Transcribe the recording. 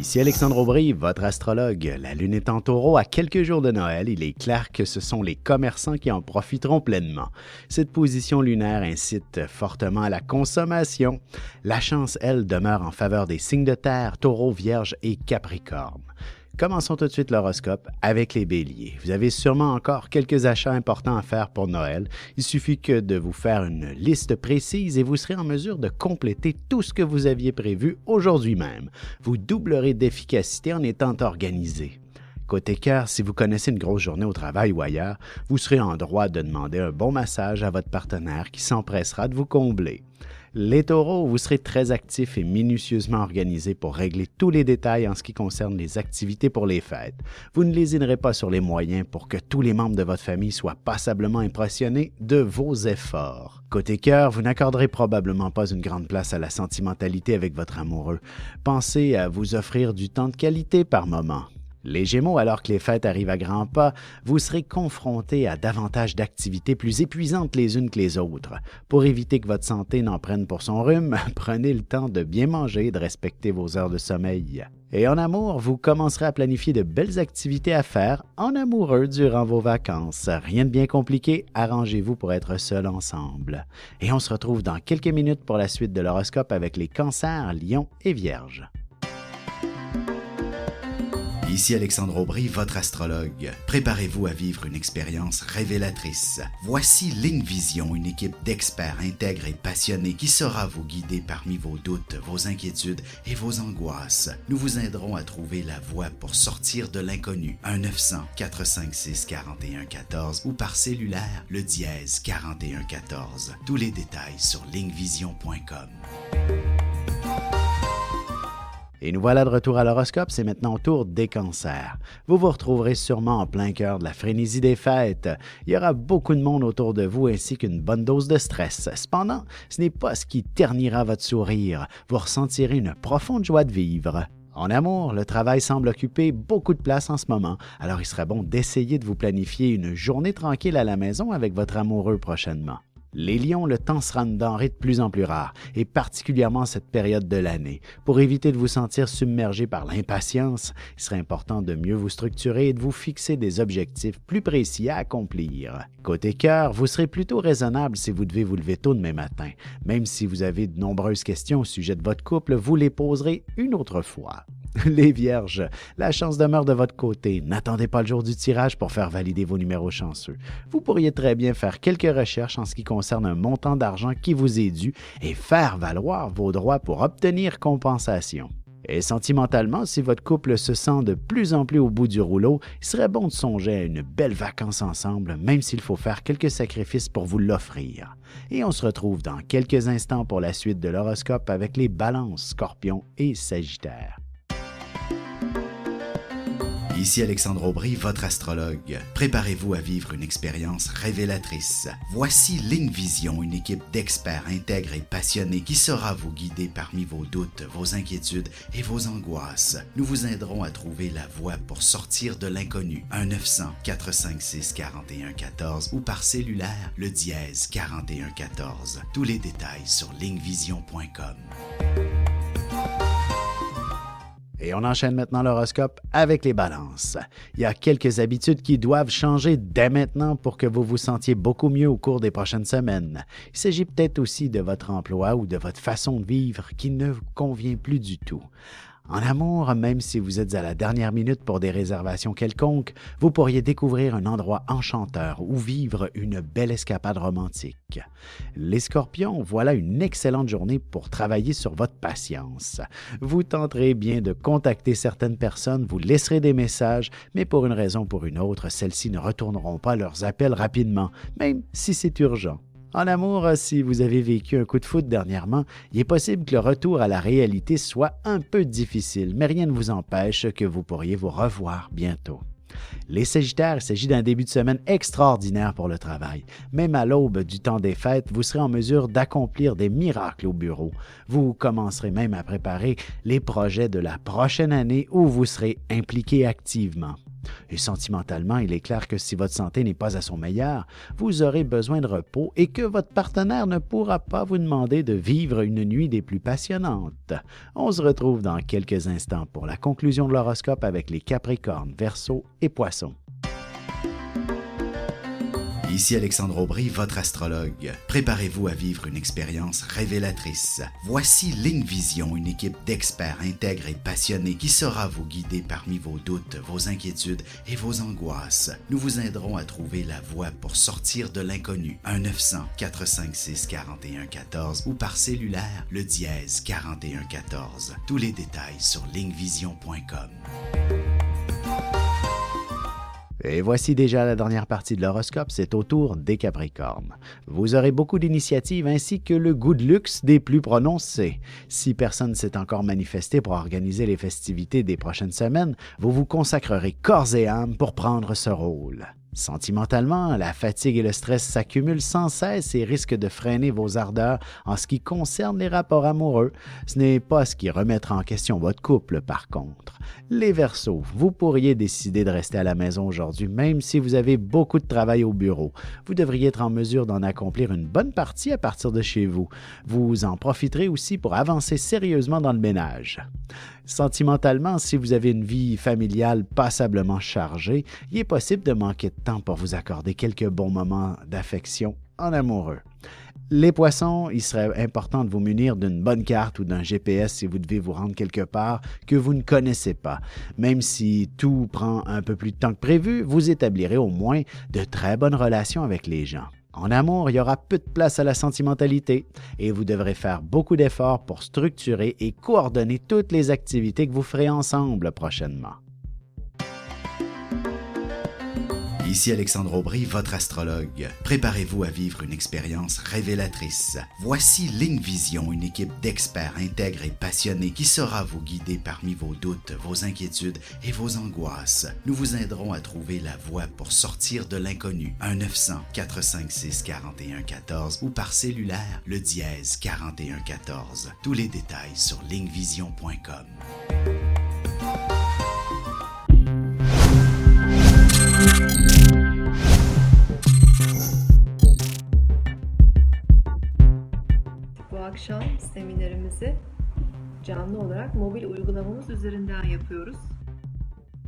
Ici Alexandre Aubry, votre astrologue. La Lune est en Taureau à quelques jours de Noël. Il est clair que ce sont les commerçants qui en profiteront pleinement. Cette position lunaire incite fortement à la consommation. La chance, elle, demeure en faveur des signes de terre, Taureau, Vierge et Capricorne. Commençons tout de suite l'horoscope avec les béliers. Vous avez sûrement encore quelques achats importants à faire pour Noël. Il suffit que de vous faire une liste précise et vous serez en mesure de compléter tout ce que vous aviez prévu aujourd'hui même. Vous doublerez d'efficacité en étant organisé. Côté cœur, si vous connaissez une grosse journée au travail ou ailleurs, vous serez en droit de demander un bon massage à votre partenaire qui s'empressera de vous combler. Les taureaux, vous serez très actifs et minutieusement organisés pour régler tous les détails en ce qui concerne les activités pour les fêtes. Vous ne lésinerez pas sur les moyens pour que tous les membres de votre famille soient passablement impressionnés de vos efforts. Côté cœur, vous n'accorderez probablement pas une grande place à la sentimentalité avec votre amoureux. Pensez à vous offrir du temps de qualité par moment. Les Gémeaux, alors que les fêtes arrivent à grands pas, vous serez confrontés à davantage d'activités plus épuisantes les unes que les autres. Pour éviter que votre santé n'en prenne pour son rhume, prenez le temps de bien manger et de respecter vos heures de sommeil. Et en amour, vous commencerez à planifier de belles activités à faire en amoureux durant vos vacances. Rien de bien compliqué, arrangez-vous pour être seul ensemble. Et on se retrouve dans quelques minutes pour la suite de l'horoscope avec les cancers, lions et vierges. Ici Alexandre Aubry, votre astrologue. Préparez-vous à vivre une expérience révélatrice. Voici Ligne Vision, une équipe d'experts intègres et passionnés qui saura vous guider parmi vos doutes, vos inquiétudes et vos angoisses. Nous vous aiderons à trouver la voie pour sortir de l'inconnu. 1-900-456-4114 ou par cellulaire, le dièse 4114. Tous les détails sur lignevision.com. Et nous voilà de retour à l'horoscope, c'est maintenant au tour des cancers. Vous vous retrouverez sûrement en plein cœur de la frénésie des fêtes. Il y aura beaucoup de monde autour de vous ainsi qu'une bonne dose de stress. Cependant, ce n'est pas ce qui ternira votre sourire. Vous ressentirez une profonde joie de vivre. En amour, le travail semble occuper beaucoup de place en ce moment, alors il serait bon d'essayer de vous planifier une journée tranquille à la maison avec votre amoureux prochainement. Les lions, le temps sera une denrée de plus en plus rare, et particulièrement en cette période de l'année. Pour éviter de vous sentir submergé par l'impatience, il serait important de mieux vous structurer et de vous fixer des objectifs plus précis à accomplir. Côté cœur, vous serez plutôt raisonnable si vous devez vous lever tôt demain matin. Même si vous avez de nombreuses questions au sujet de votre couple, vous les poserez une autre fois. Les vierges, la chance demeure de votre côté. N'attendez pas le jour du tirage pour faire valider vos numéros chanceux. Vous pourriez très bien faire quelques recherches en ce qui concerne un montant d'argent qui vous est dû et faire valoir vos droits pour obtenir compensation. Et sentimentalement, si votre couple se sent de plus en plus au bout du rouleau, il serait bon de songer à une belle vacance ensemble, même s'il faut faire quelques sacrifices pour vous l'offrir. Et on se retrouve dans quelques instants pour la suite de l'horoscope avec les balances, scorpions et sagittaires. Ici Alexandre Aubry, votre astrologue. Préparez-vous à vivre une expérience révélatrice. Voici Ligne Vision, une équipe d'experts intègres et passionnés qui saura vous guider parmi vos doutes, vos inquiétudes et vos angoisses. Nous vous aiderons à trouver la voie pour sortir de l'inconnu. 1-900-456-4114 ou par cellulaire, le dièse 4114. Tous les détails sur lignevision.com. Et on enchaîne maintenant l'horoscope avec les balances. Il y a quelques habitudes qui doivent changer dès maintenant pour que vous vous sentiez beaucoup mieux au cours des prochaines semaines. Il s'agit peut-être aussi de votre emploi ou de votre façon de vivre qui ne vous convient plus du tout. En amour, même si vous êtes à la dernière minute pour des réservations quelconques, vous pourriez découvrir un endroit enchanteur ou vivre une belle escapade romantique. Les scorpions, voilà une excellente journée pour travailler sur votre patience. Vous tenterez bien de contacter certaines personnes, vous laisserez des messages, mais pour une raison ou pour une autre, celles-ci ne retourneront pas leurs appels rapidement, même si c'est urgent. En amour, si vous avez vécu un coup de foudre dernièrement, il est possible que le retour à la réalité soit un peu difficile, mais rien ne vous empêche que vous pourriez vous revoir bientôt. Les Sagittaires, il s'agit d'un début de semaine extraordinaire pour le travail. Même à l'aube du temps des fêtes, vous serez en mesure d'accomplir des miracles au bureau. Vous commencerez même à préparer les projets de la prochaine année où vous serez impliqué activement. Et sentimentalement, il est clair que si votre santé n'est pas à son meilleur, vous aurez besoin de repos et que votre partenaire ne pourra pas vous demander de vivre une nuit des plus passionnantes. On se retrouve dans quelques instants pour la conclusion de l'horoscope avec les Capricornes, Verseaux et Poissons. Ici Alexandre Aubry, votre astrologue. Préparez-vous à vivre une expérience révélatrice. Voici Ligne Vision, une équipe d'experts intègres et passionnés qui saura vous guider parmi vos doutes, vos inquiétudes et vos angoisses. Nous vous aiderons à trouver la voie pour sortir de l'inconnu. 1-900-456-4114 ou par cellulaire, le dièse 4114. Tous les détails sur lignevision.com. Et voici déjà la dernière partie de l'horoscope, c'est au tour des Capricornes. Vous aurez beaucoup d'initiatives ainsi que le goût de luxe des plus prononcés. Si personne ne s'est encore manifesté pour organiser les festivités des prochaines semaines, vous vous consacrerez corps et âme pour prendre ce rôle. Sentimentalement, la fatigue et le stress s'accumulent sans cesse et risquent de freiner vos ardeurs en ce qui concerne les rapports amoureux. Ce n'est pas ce qui remettra en question votre couple, par contre. Les Verseaux, vous pourriez décider de rester à la maison aujourd'hui, même si vous avez beaucoup de travail au bureau. Vous devriez être en mesure d'en accomplir une bonne partie à partir de chez vous. Vous en profiterez aussi pour avancer sérieusement dans le ménage. Sentimentalement, si vous avez une vie familiale passablement chargée, il est possible de manquer de temps pour vous accorder quelques bons moments d'affection en amoureux. Les Poissons, il serait important de vous munir d'une bonne carte ou d'un GPS si vous devez vous rendre quelque part que vous ne connaissez pas. Même si tout prend un peu plus de temps que prévu, vous établirez au moins de très bonnes relations avec les gens. En amour, il y aura peu de place à la sentimentalité et vous devrez faire beaucoup d'efforts pour structurer et coordonner toutes les activités que vous ferez ensemble prochainement. Ici Alexandre Aubry, votre astrologue. Préparez-vous à vivre une expérience révélatrice. Voici Ligne Vision, une équipe d'experts intègres et passionnés qui saura vous guider parmi vos doutes, vos inquiétudes et vos angoisses. Nous vous aiderons à trouver la voie pour sortir de l'inconnu. 1-900-456-4114 ou par cellulaire, le dièse 4114. Tous les détails sur lignevision.com. Bu akşam seminerimizi canlı olarak mobil uygulamamız üzerinden yapıyoruz.